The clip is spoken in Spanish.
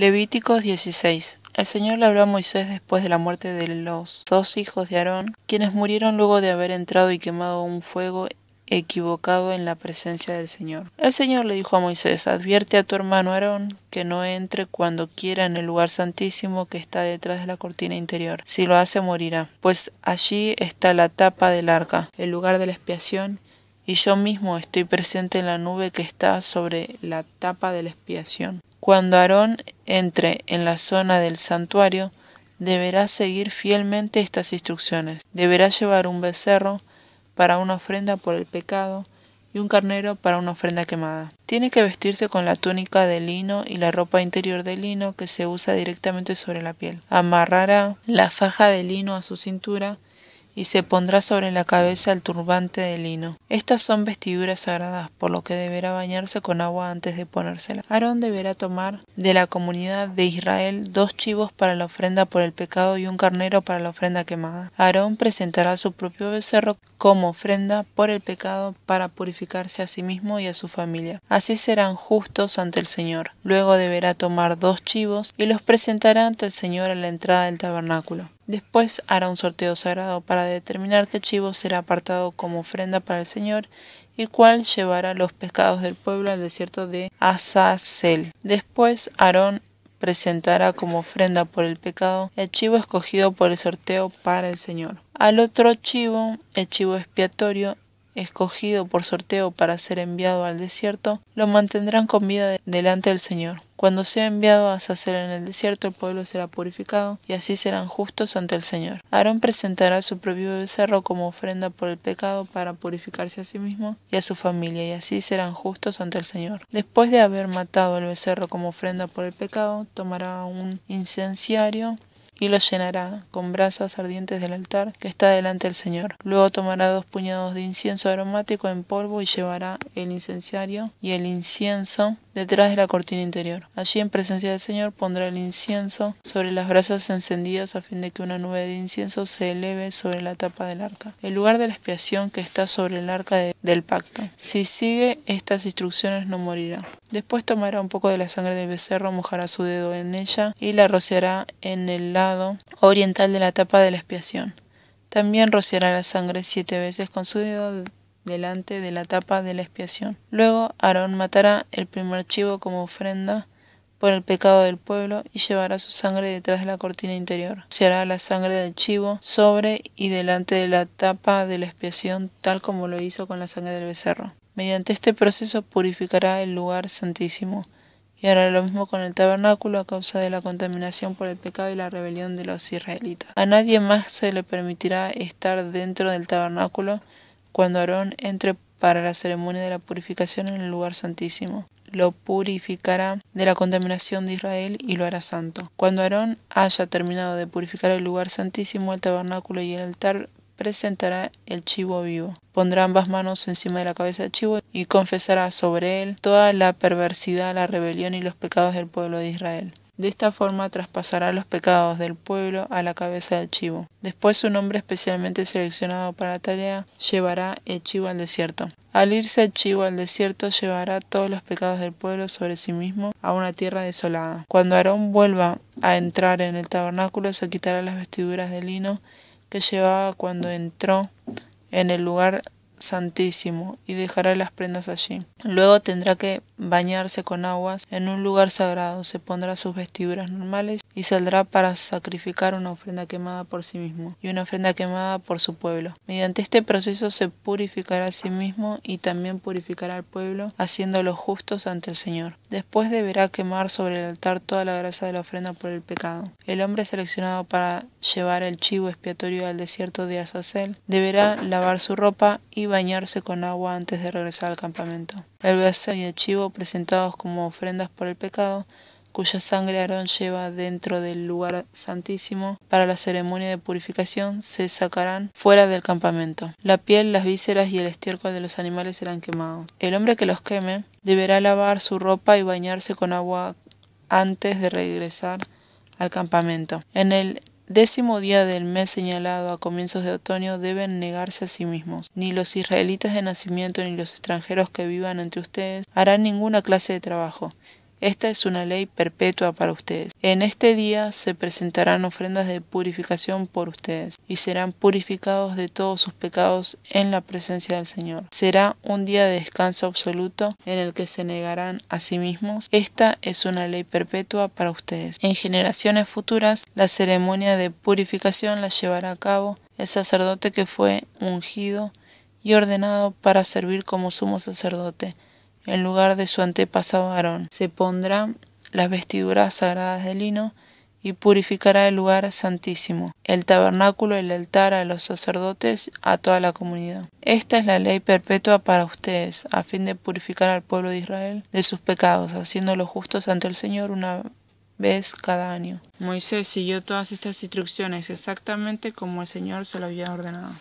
Levíticos 16. El Señor le habló a Moisés después de la muerte de los dos hijos de Aarón, quienes murieron luego de haber entrado y quemado un fuego equivocado en la presencia del Señor. El Señor le dijo a Moisés: advierte a tu hermano Aarón que no entre cuando quiera en el lugar santísimo que está detrás de la cortina interior. Si lo hace, morirá, pues allí está la tapa del arca, el lugar de la expiación, y yo mismo estoy presente en la nube que está sobre la tapa de la expiación. Cuando Aarón entre en la zona del santuario, deberá seguir fielmente estas instrucciones. Deberá llevar un becerro para una ofrenda por el pecado y un carnero para una ofrenda quemada. Tiene que vestirse con la túnica de lino y la ropa interior de lino que se usa directamente sobre la piel. Amarrará la faja de lino a su cintura y se pondrá sobre la cabeza el turbante de lino. Estas son vestiduras sagradas, por lo que deberá bañarse con agua antes de ponérsela. Aarón deberá tomar de la comunidad de Israel 2 chivos para la ofrenda por el pecado y un carnero para la ofrenda quemada. Aarón presentará su propio becerro como ofrenda por el pecado para purificarse a sí mismo y a su familia. Así serán justos ante el Señor. Luego deberá tomar 2 chivos y los presentará ante el Señor a la entrada del tabernáculo. Después hará un sorteo sagrado para determinar qué chivo será apartado como ofrenda para el Señor y cuál llevará los pecados del pueblo al desierto de Azazel. Después Aarón presentará como ofrenda por el pecado el chivo escogido por el sorteo para el Señor. Al otro chivo, el chivo expiatorio, escogido por sorteo para ser enviado al desierto, lo mantendrán con vida delante del Señor. Cuando sea enviado a Azazel en el desierto, el pueblo será purificado y así serán justos ante el Señor. Aarón presentará su propio becerro como ofrenda por el pecado para purificarse a sí mismo y a su familia, y así serán justos ante el Señor. Después de haber matado el becerro como ofrenda por el pecado, tomará un incenciario y lo llenará con brasas ardientes del altar que está delante del Señor. Luego tomará 2 puñados de incienso aromático en polvo y llevará el incenciario y el incienso detrás de la cortina interior. Allí, en presencia del Señor, pondrá el incienso sobre las brasas encendidas a fin de que una nube de incienso se eleve sobre la tapa del arca, el lugar de la expiación que está sobre el arca del pacto. Si sigue estas instrucciones, no morirá. Después tomará un poco de la sangre del becerro, mojará su dedo en ella y la rociará en el lado oriental de la tapa de la expiación. También rociará la sangre 7 veces con su dedo delante de la tapa de la expiación. Luego Aarón matará el primer chivo como ofrenda por el pecado del pueblo y llevará su sangre detrás de la cortina interior. Rociará la sangre del chivo sobre y delante de la tapa de la expiación, tal como lo hizo con la sangre del becerro. Mediante este proceso purificará el lugar santísimo, y hará lo mismo con el tabernáculo a causa de la contaminación por el pecado y la rebelión de los israelitas. A nadie más se le permitirá estar dentro del tabernáculo cuando Aarón entre para la ceremonia de la purificación en el lugar santísimo. Lo purificará de la contaminación de Israel y lo hará santo. Cuando Aarón haya terminado de purificar el lugar santísimo, el tabernáculo y el altar, presentará el chivo vivo. Pondrá ambas manos encima de la cabeza del chivo y confesará sobre él toda la perversidad, la rebelión y los pecados del pueblo de Israel. De esta forma traspasará los pecados del pueblo a la cabeza del chivo. Después un hombre especialmente seleccionado para la tarea llevará el chivo al desierto. Al irse el chivo al desierto, llevará todos los pecados del pueblo sobre sí mismo a una tierra desolada. Cuando Aarón vuelva a entrar en el tabernáculo, se quitará las vestiduras de lino que llevaba cuando entró en el lugar santísimo y dejará las prendas allí. Luego tendrá que bañarse con aguas en un lugar sagrado, se pondrá sus vestiduras normales y saldrá para sacrificar una ofrenda quemada por sí mismo y una ofrenda quemada por su pueblo. Mediante este proceso se purificará a sí mismo y también purificará al pueblo, haciéndolos justos ante el Señor. Después deberá quemar sobre el altar toda la grasa de la ofrenda por el pecado. El hombre seleccionado para llevar el chivo expiatorio al desierto de Azazel deberá lavar su ropa y bañarse con agua antes de regresar al campamento. El becerro y el chivo presentados como ofrendas por el pecado, cuya sangre Aarón lleva dentro del lugar santísimo para la ceremonia de purificación, se sacarán fuera del campamento. La piel, las vísceras y el estiércol de los animales serán quemados. El hombre que los queme deberá lavar su ropa y bañarse con agua antes de regresar al campamento. En el 10º día del mes señalado a comienzos de otoño deben negarse a sí mismos. Ni los israelitas de nacimiento ni los extranjeros que vivan entre ustedes harán ninguna clase de trabajo. Esta es una ley perpetua para ustedes. En este día se presentarán ofrendas de purificación por ustedes y serán purificados de todos sus pecados en la presencia del Señor. Será un día de descanso absoluto en el que se negarán a sí mismos. Esta es una ley perpetua para ustedes. En generaciones futuras, la ceremonia de purificación la llevará a cabo el sacerdote que fue ungido y ordenado para servir como sumo sacerdote, en lugar de su antepasado Aarón. Se pondrán las vestiduras sagradas de lino y purificará el lugar santísimo, el tabernáculo, el altar, a los sacerdotes, a toda la comunidad. Esta es la ley perpetua para ustedes, a fin de purificar al pueblo de Israel de sus pecados, haciéndolos justos ante el Señor una vez cada año. Moisés siguió todas estas instrucciones exactamente como el Señor se lo había ordenado.